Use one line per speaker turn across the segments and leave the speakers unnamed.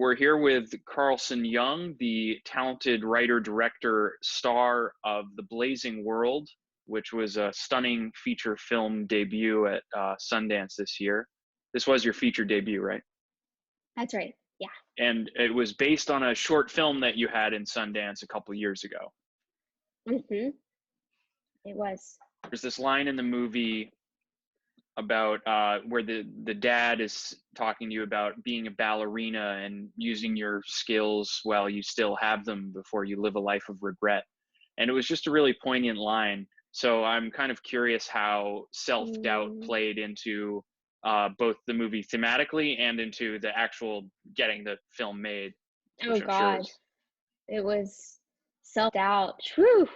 We're here with Carlson Young, the talented writer, director, star of The Blazing World, which was a stunning feature film debut at Sundance this year. This was your feature debut, right?
That's right. Yeah.
And it was based on a short film that you had in Sundance a couple years ago.
It was.
There's this line in the movie about where the dad is talking to you about being a ballerina and using your skills while you still have them before you live a life of regret. And it was just a really poignant line. So I'm kind of curious how self-doubt played into both the movie thematically and into the actual getting the film made.
Oh God, it was self-doubt. Whew.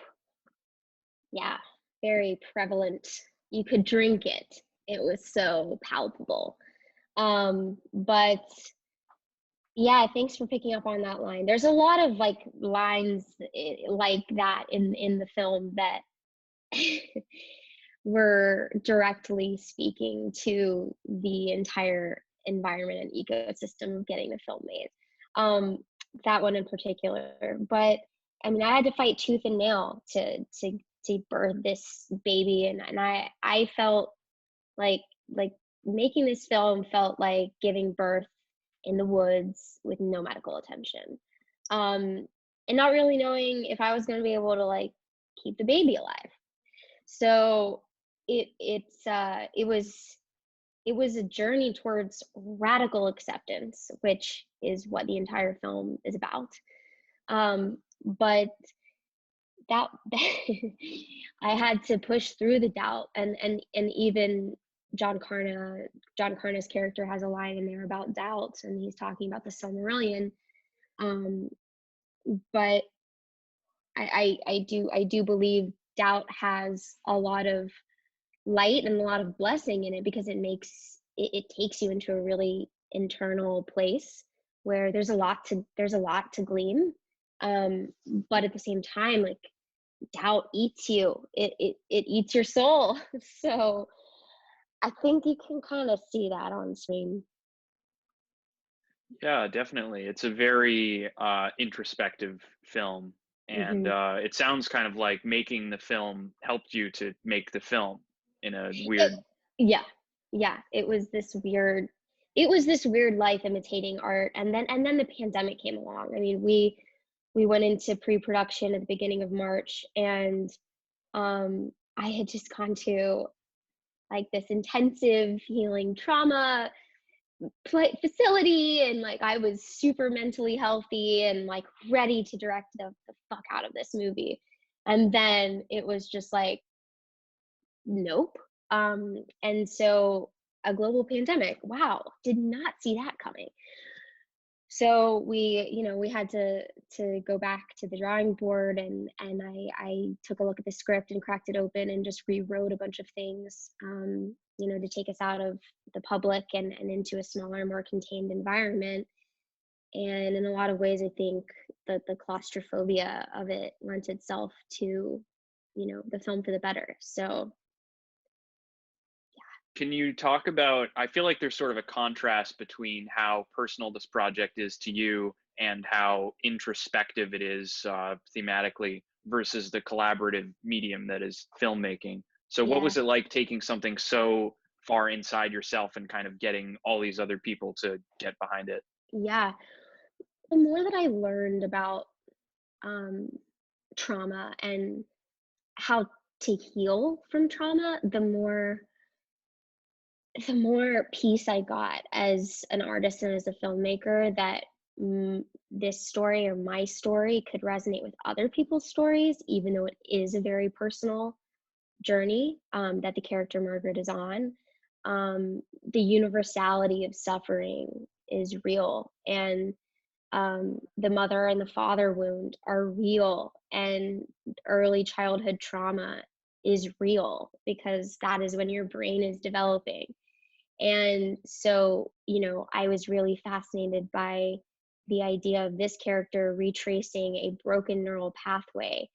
Yeah, very prevalent. You could drink it. It was so palpable. But yeah, thanks for picking up on that line. There's a lot of like lines like that in the film that were directly speaking to the entire environment and ecosystem of getting the film made. That one in particular. But I mean, I had to fight tooth and nail to birth this baby, and I felt like making this film felt like giving birth in the woods with no medical attention, and not really knowing if I was going to be able to like keep the baby alive. So it was a journey towards radical acceptance, which is what the entire film is about. But that I had to push through the doubt, and even Karna's character has a line in there about doubt, and he's talking about the Silmarillion. But I do believe doubt has a lot of light and a lot of blessing in it, because it takes you into a really internal place where there's a lot to glean. But at the same time, like, doubt eats you. It eats your soul. So I think you can kind of see that on screen.
Yeah, definitely. It's a very introspective film. And it sounds kind of like making the film helped you to make the film in a weird.
Yeah. It was this weird life imitating art. And then the pandemic came along. I mean, we went into pre-production at the beginning of March, and I had just gone to like this intensive healing trauma facility, and like I was super mentally healthy and like ready to direct the fuck out of this movie. And then it was just like, nope. And so a global pandemic, wow, did not see that coming. So we had to go back to the drawing board, and I took a look at the script and cracked it open and just rewrote a bunch of things, to take us out of the public and into a smaller, more contained environment. And in a lot of ways, I think that the claustrophobia of it lent itself to, the film for the better. So
Can you talk about, I feel like there's sort of a contrast between how personal this project is to you and how introspective it is thematically versus the collaborative medium that is filmmaking. So what was it like taking something so far inside yourself and kind of getting all these other people to get behind it?
Yeah. The more that I learned about trauma and how to heal from trauma, the more peace I got as an artist and as a filmmaker, that this story, or my story, could resonate with other people's stories, even though it is a very personal journey that the character Margaret is on. The universality of suffering is real, and the mother and the father wound are real, and early childhood trauma is real, because that is when your brain is developing. And so, I was really fascinated by the idea of this character retracing a broken neural pathway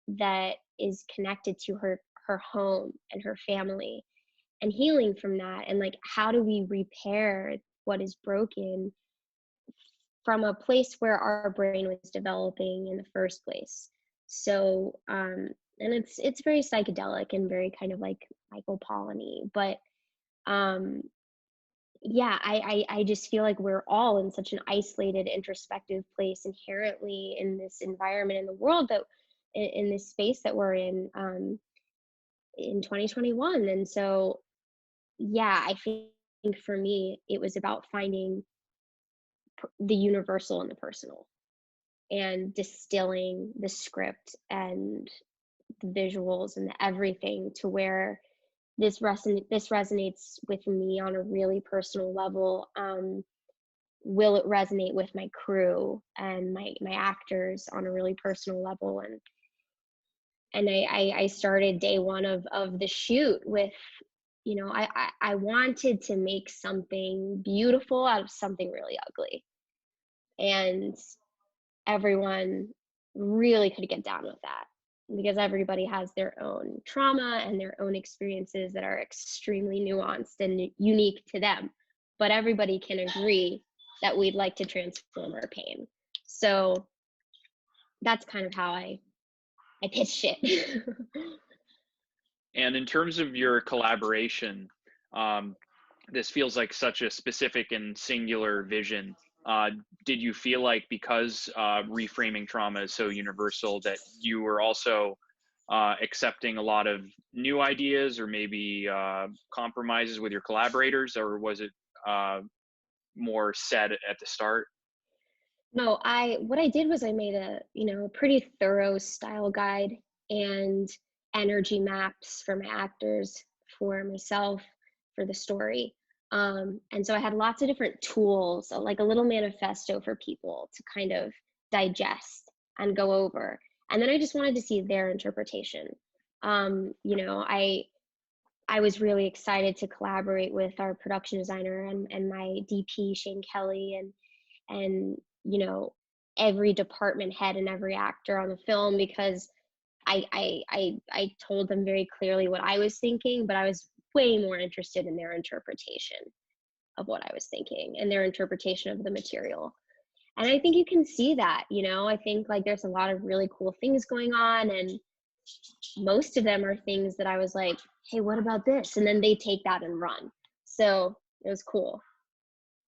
that is connected to her home and her family, and healing from that. And like, how do we repair what is broken from a place where our brain was developing in the first place. So, and it's very psychedelic and very kind of like Michael Pollan-y, but um, yeah, I just feel like we're all in such an isolated, introspective place inherently in this environment in the world that in this space that we're in 2021. And so, yeah, I think for me, it was about finding the universal and the personal and distilling the script and the visuals and the everything to where this resonates with me on a really personal level. Will it resonate with my crew and my actors on a really personal level? And I started day one of the shoot with, you know, I wanted to make something beautiful out of something really ugly, and everyone really could get down with that because everybody has their own trauma and their own experiences that are extremely nuanced and unique to them. But everybody can agree that we'd like to transform our pain. So that's kind of how I pitched it.
And in terms of your collaboration, um, this feels like such a specific and singular vision. Uh, did you feel like because reframing trauma is so universal that you were also accepting a lot of new ideas or maybe compromises with your collaborators, or was it more set at the start?
No, I what I did was I made a, you know, a pretty thorough style guide and energy maps for my actors, for myself, for the story. And so I had lots of different tools, like a little manifesto for people to kind of digest and go over. And then I just wanted to see their interpretation. You know, I was really excited to collaborate with our production designer and my DP Shane Kelly and you know, every department head and every actor on the film, because I told them very clearly what I was thinking, but I was way more interested in their interpretation of what I was thinking and their interpretation of the material. And I think you can see that, you know, I think like there's a lot of really cool things going on, and most of them are things that I was like, hey, what about this? And then they take that and run. So it was cool.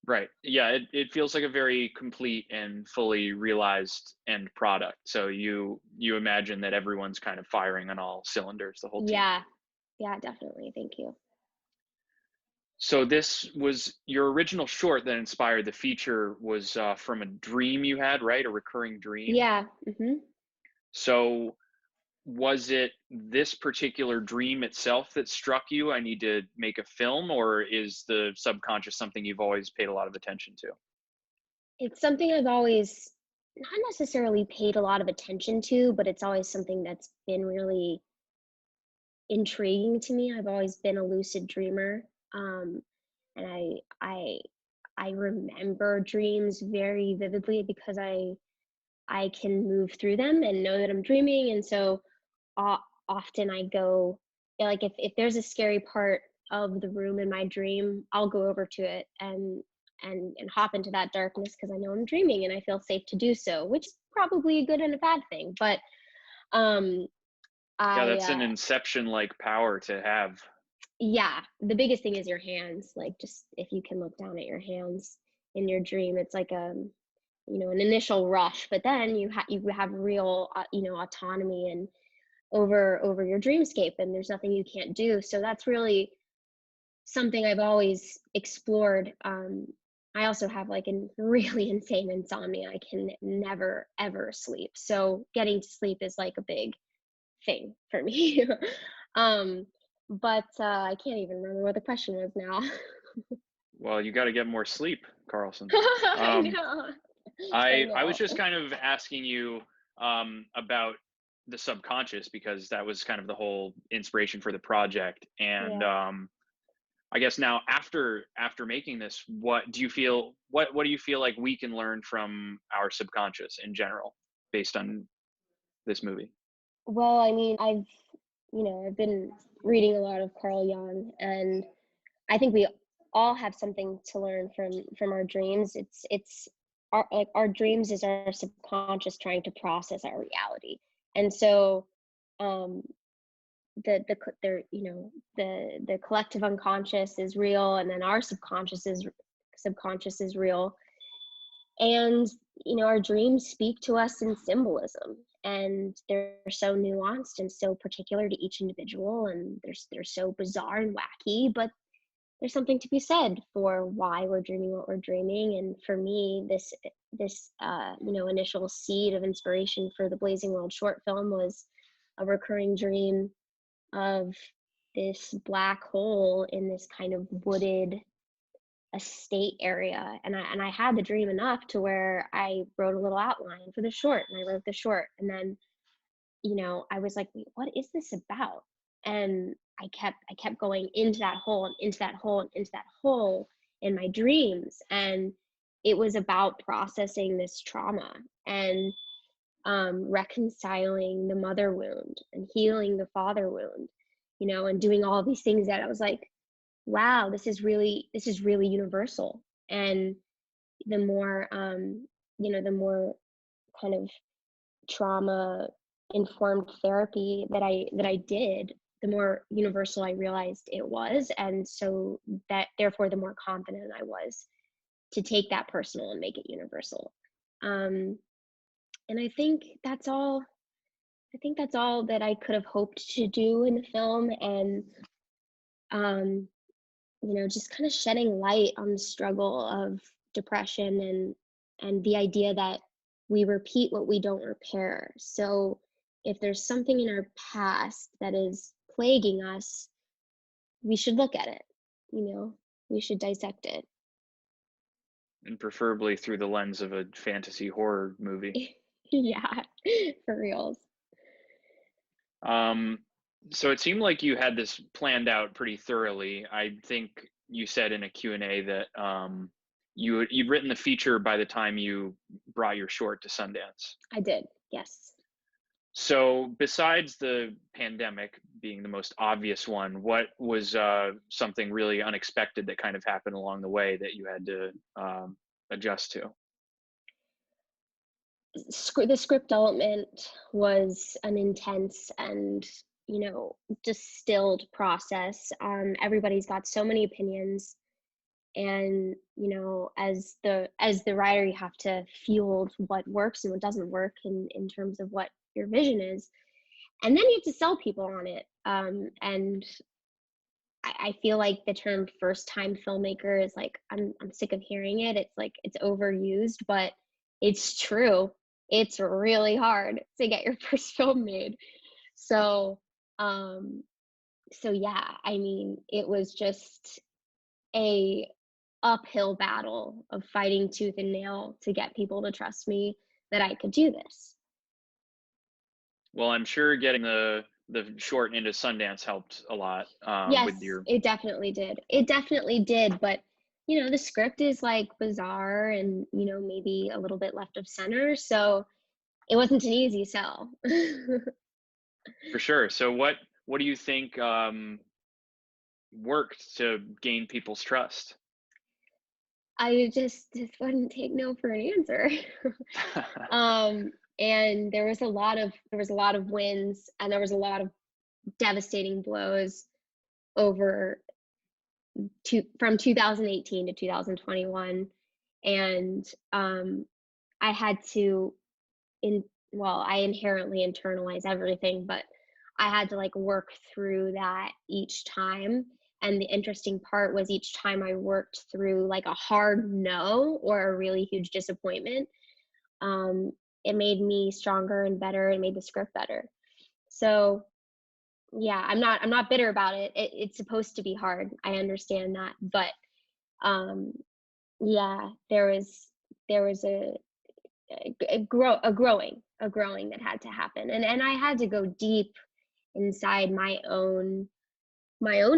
Right. Yeah, it feels like a very complete and fully realized end product. So you imagine that everyone's kind of firing on all cylinders, the whole team.
Yeah. Yeah, definitely. Thank you.
So this was your original short that inspired the feature was from a dream you had, right? A recurring dream.
Yeah.
So was it this particular dream itself that struck you? I need to make a film, or is the subconscious something you've always paid a lot of attention to?
It's something I've always not necessarily paid a lot of attention to, but it's always something that's been really intriguing to me. I've always been a lucid dreamer. Um, and I remember dreams very vividly because I can move through them and know that I'm dreaming. And so o- often I go, yeah, like if there's a scary part of the room in my dream, I'll go over to it and hop into that darkness because I know I'm dreaming and I feel safe to do so, which is probably a good and a bad thing. But um,
Yeah,
I
that's an inception-like power to have.
yeah, the biggest thing is your hands. Like just if you can look down at your hands in your dream, it's like you know, an initial rush, but then you have real you know, autonomy and over your dreamscape, and there's nothing you can't do. So that's really something I've always explored. I also have like a really insane insomnia. I can never ever sleep. So getting to sleep is like a big thing for me. um, but I can't even remember what the question was now.
Well, you got to get more sleep, Carlson.
I
Um,
know. I
I was
know.
just kind of asking you about the subconscious because that was kind of the whole inspiration for the project. And
Yeah.
I guess now after making this, what do you feel? What do you feel like we can learn from our subconscious in general based on this movie?
Well, I mean, you know, I've been reading a lot of Carl Jung, and I think we all have something to learn from our dreams. It's our dreams is our subconscious trying to process our reality. And so um the collective unconscious is real, and then our subconscious is real. And our dreams speak to us in symbolism, and they're so nuanced and so particular to each individual, and they're so bizarre and wacky, but there's something to be said for why we're dreaming what we're dreaming. And for me, this initial seed of inspiration for the Blazing World short film was a recurring dream of this black hole in this kind of wooded estate area. And I had the dream enough to where I wrote a little outline for the short, and I wrote the short. And then I was like, wait, what is this about? And I kept going into that hole and into that hole and into that hole in my dreams. And it was about processing this trauma and reconciling the mother wound and healing the father wound, and doing all these things that I was like, wow, this is really universal. And the more the more kind of trauma informed therapy that I did, the more universal I realized it was. And so that therefore the more confident I was to take that personal and make it universal. And I think that's all that I could have hoped to do in the film. And just kind of shedding light on the struggle of depression and the idea that we repeat what we don't repair. So if there's something in our past that is plaguing us, we should look at it, we should dissect it.
And preferably through the lens of a fantasy horror movie.
Yeah, for reals.
So it seemed like you had this planned out pretty thoroughly. I think you said in a Q&A that you'd written the feature by the time you brought your short to Sundance.
I did, yes.
So besides the pandemic being the most obvious one, what was something really unexpected that kind of happened along the way that you had to adjust to?
The script development was an intense and distilled process. Everybody's got so many opinions, and as the writer, you have to field what works and what doesn't work in terms of what your vision is, and then you have to sell people on it. And I feel like the term first time filmmaker is like, I'm sick of hearing it. It's like it's overused, but it's true. It's really hard to get your first film made. So yeah, I mean, it was just a uphill battle of fighting tooth and nail to get people to trust me that I could do this.
Well, I'm sure getting the short into Sundance helped a lot
Yes,
with your.
it definitely did. It definitely did, but the script is like bizarre and maybe a little bit left of center, so it wasn't an easy sell.
For sure. So what do you think worked to gain people's trust?
I just wouldn't take no for an answer. And there was a lot of wins, and there was a lot of devastating blows over from 2018 to 2021. And I had to I inherently internalize everything, but I had to like work through that each time. And the interesting part was each time I worked through like a hard no or a really huge disappointment, it made me stronger and better and made the script better. So yeah, I'm not bitter about it. It's supposed to be hard. I understand that, but yeah, there was a growing that had to happen, and I had to go deep inside my own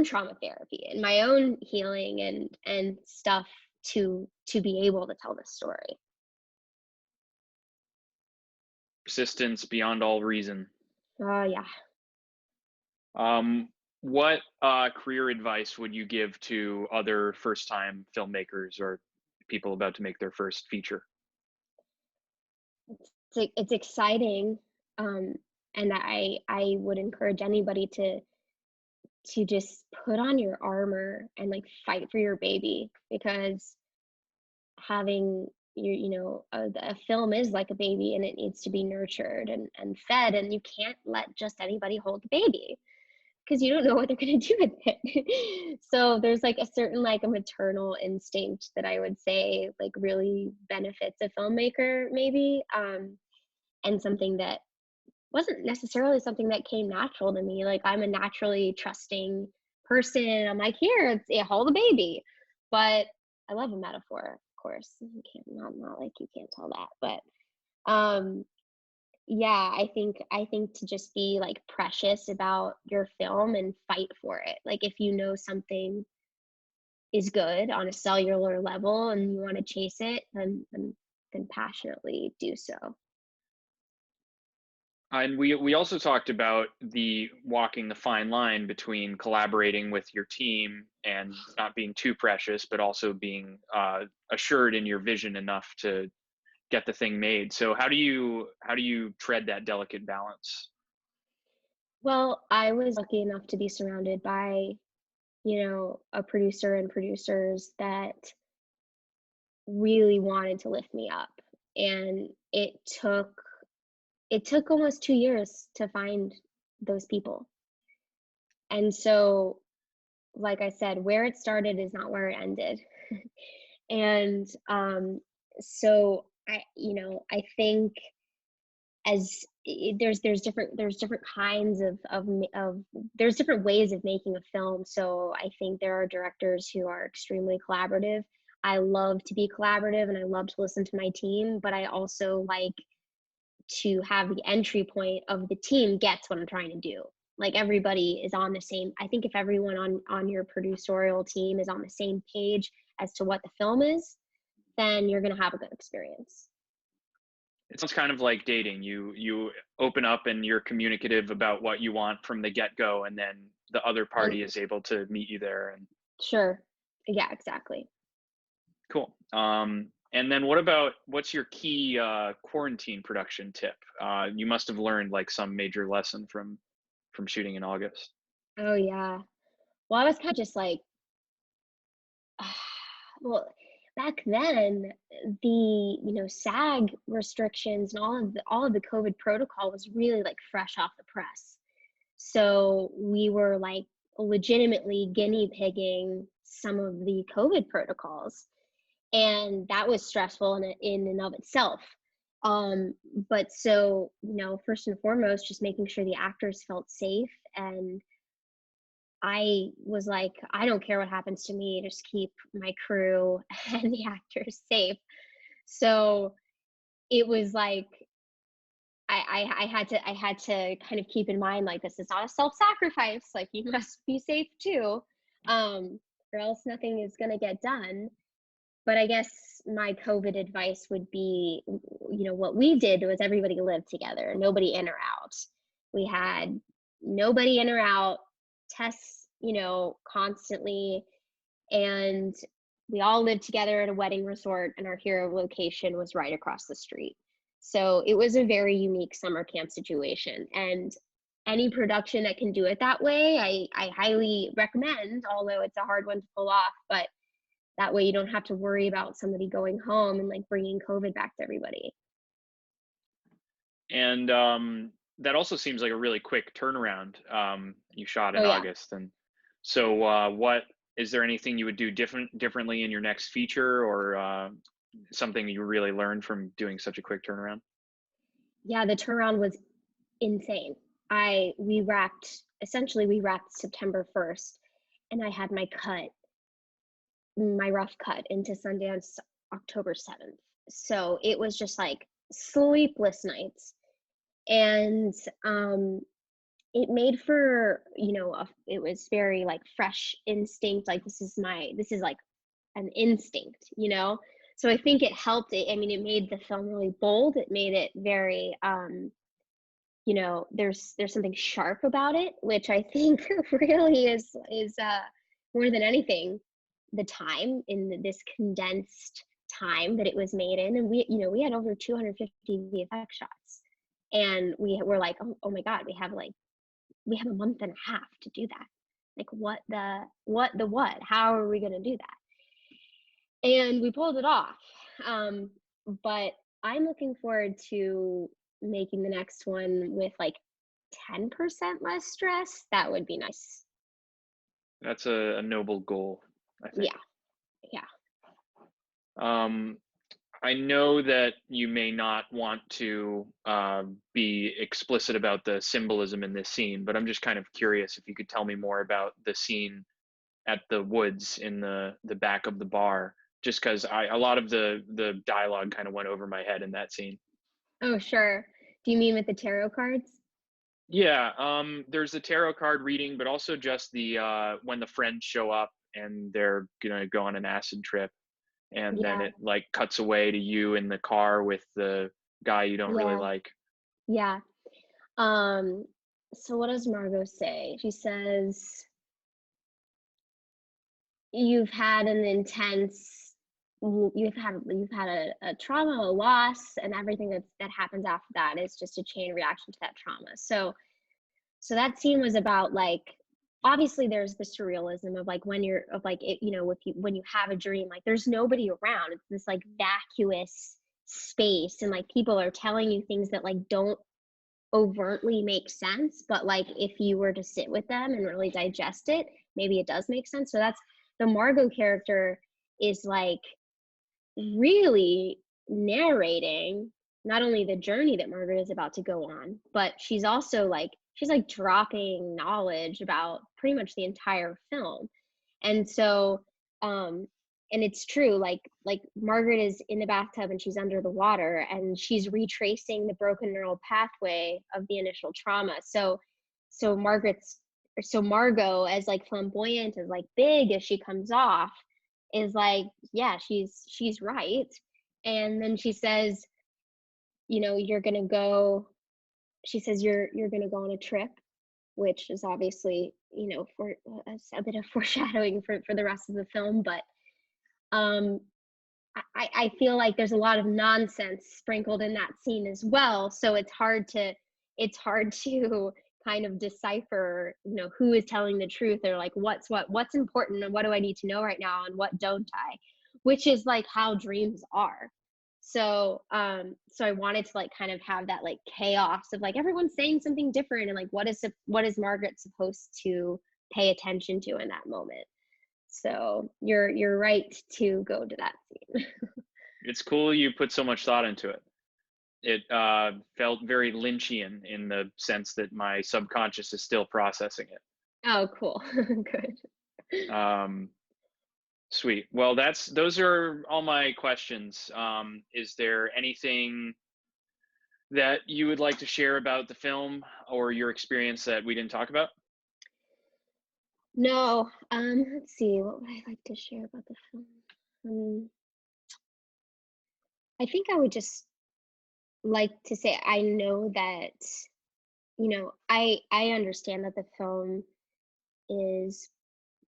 trauma therapy and my own healing and stuff to be able to tell this story.
Persistence beyond all reason.
Yeah.
What career advice would you give to other first-time filmmakers or people about to make their first feature?
It's exciting, and I would encourage anybody to just put on your armor and like fight for your baby, because having a film is like a baby, and it needs to be nurtured and fed, and you can't let just anybody hold the baby because you don't know what they're going to do with it. So there's like a certain like a maternal instinct that I would say like really benefits a filmmaker maybe, and something that wasn't necessarily something that came natural to me. Like I'm a naturally trusting person. I'm like, here, hold the baby. But I love a metaphor, of course. You can't, not like you can't tell that. But yeah, I think to just be like precious about your film and fight for it. Like if you know something is good on a cellular level and you want to chase it, then passionately do so.
And we also talked about the walking the fine line between collaborating with your team and not being too precious, but also being assured in your vision enough to get the thing made. So how do you tread that delicate balance?
Well, I was lucky enough to be surrounded by, a producer and producers that really wanted to lift me up. And it took almost 2 years to find those people. And so, like I said, where it started is not where it ended. And so I think as there's different kinds of there's different ways of making a film. So I think there are directors who are extremely collaborative. I love to be collaborative and I love to listen to my team, but I also like to have the entry point of the team gets what I'm trying to do. Like everybody is on the same. I think if everyone on your producerial team is on the same page as to what the film is, then you're going to have a good experience.
It sounds kind of like dating. You open up and you're communicative about what you want from the get-go, and then the other
And
party is able to meet you there. And
sure. Yeah, exactly.
cool. And then what's your key quarantine production tip? You must have learned like some major lesson from shooting in August.
Oh yeah. Well, I was kind of just like, well, back then, SAG restrictions and all of the COVID protocol was really like fresh off the press. So we were like legitimately guinea pigging some of the COVID protocols, and that was stressful in and of itself. But so first and foremost, just making sure the actors felt safe, and I was like, I don't care what happens to me, just keep my crew and the actors safe. So it was like I had to kind of keep in mind like this is not a self-sacrifice. Like you must be safe too, or else nothing is gonna get done. But I guess my COVID advice would be, what we did was everybody lived together, nobody in or out. We had nobody in or out, tests, constantly. And we all lived together at a wedding resort, and our hero location was right across the street. So it was a very unique summer camp situation. And any production that can do it that way, I highly recommend, although it's a hard one to pull off. But that way you don't have to worry about somebody going home and like bringing COVID back to everybody.
And that also seems like a really quick turnaround. You shot
Oh
in
yeah.
August, and so what is there anything you would do differently in your next feature, or something you really learned from doing such a quick turnaround?
Yeah, the turnaround was insane. We wrapped September 1st, and I had my rough cut into Sundance October 7th. So it was just like sleepless nights. And it made for, it was very like fresh instinct. Like this is like an instinct. So I think it helped it. I mean, it made the film really bold. It made it very, there's something sharp about it, which I think really is more than anything, the time in this condensed time that it was made in, and we had over 250 VFX shots, and we were like, oh my god, we have a month and a half to do that. Like, what, how are we going to do that? And we pulled it off. But I'm looking forward to making the next one with like 10% less stress. That would be nice.
That's a noble goal, I think.
Yeah.
I know that you may not want to be explicit about the symbolism in this scene, but I'm just kind of curious if you could tell me more about the scene at the woods in the back of the bar, just because a lot of the dialogue kind of went over my head in that scene.
Oh, sure. Do you mean with the tarot cards?
Yeah, there's the tarot card reading, but also just the when the friends show up and they're gonna go on an acid trip, and then it like cuts away to you in the car with the guy you don't really like.
Yeah. So what does Margot say? She says, you've had an a trauma, a loss, and everything that happens after that is just a chain reaction to that trauma. So that scene was about, like, obviously there's the surrealism of like when you have a dream, like there's nobody around, it's this like vacuous space, and like people are telling you things that like don't overtly make sense, but like if you were to sit with them and really digest it, maybe it does make sense. So that's the Margot character, is like really narrating not only the journey that Margaret is about to go on, but she's also like dropping knowledge about pretty much the entire film. And so and it's true, like Margaret is in the bathtub and she's under the water and she's retracing the broken neural pathway of the initial trauma. So Margot, as like flamboyant, as like big as she comes off, is like, yeah, she's right. And then she says, you're gonna go on a trip, which is obviously, for a bit of foreshadowing for the rest of the film. But I feel like there's a lot of nonsense sprinkled in that scene as well. So it's hard to kind of decipher, who is telling the truth, or like what's important and what do I need to know right now and what don't I, which is like how dreams are. So I wanted to like kind of have that like chaos of like everyone's saying something different, and like what is Margaret supposed to pay attention to in that moment. So you're right to go to that scene.
It's cool you put so much thought into it. It felt very Lynchian in the sense that my subconscious is still processing it.
Oh, cool. Good.
Sweet. Well, those are all my questions. Is there anything that you would like to share about the film or your experience that we didn't talk about?
No. Let's see. What would I like to share about the film? I think I would just like to say, I know that, I understand that the film is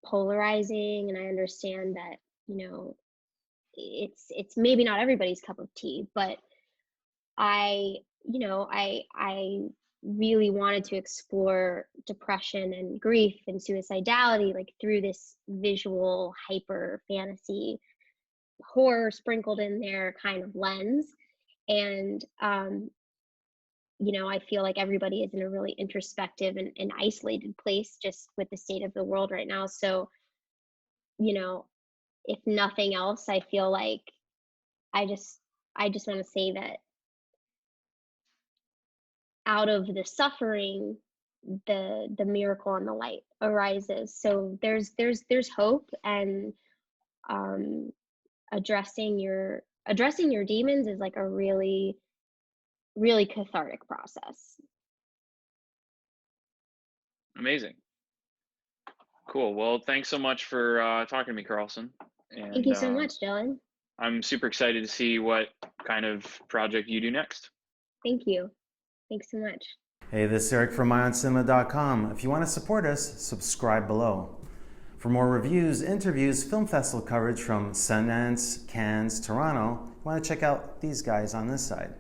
polarizing, and I understand that, it's maybe not everybody's cup of tea, but I really wanted to explore depression and grief and suicidality, like through this visual hyper fantasy horror sprinkled in there kind of lens. And I feel like everybody is in a really introspective and isolated place just with the state of the world right now. So if nothing else, I feel like I just want to say that out of the suffering, the miracle and the light arises. So there's hope, and addressing your demons is like a really, really cathartic process.
Amazing. Cool. Well, thanks so much for talking to me, Carlson. And,
thank you so much, Dylan.
I'm super excited to see what kind of project you do next.
Thank you. Thanks so much.
Hey, this is Eric from IONCINEMA.com. If you want to support us, subscribe below. For more reviews, interviews, film festival coverage from Sundance, Cannes, Toronto, you want to check out these guys on this side.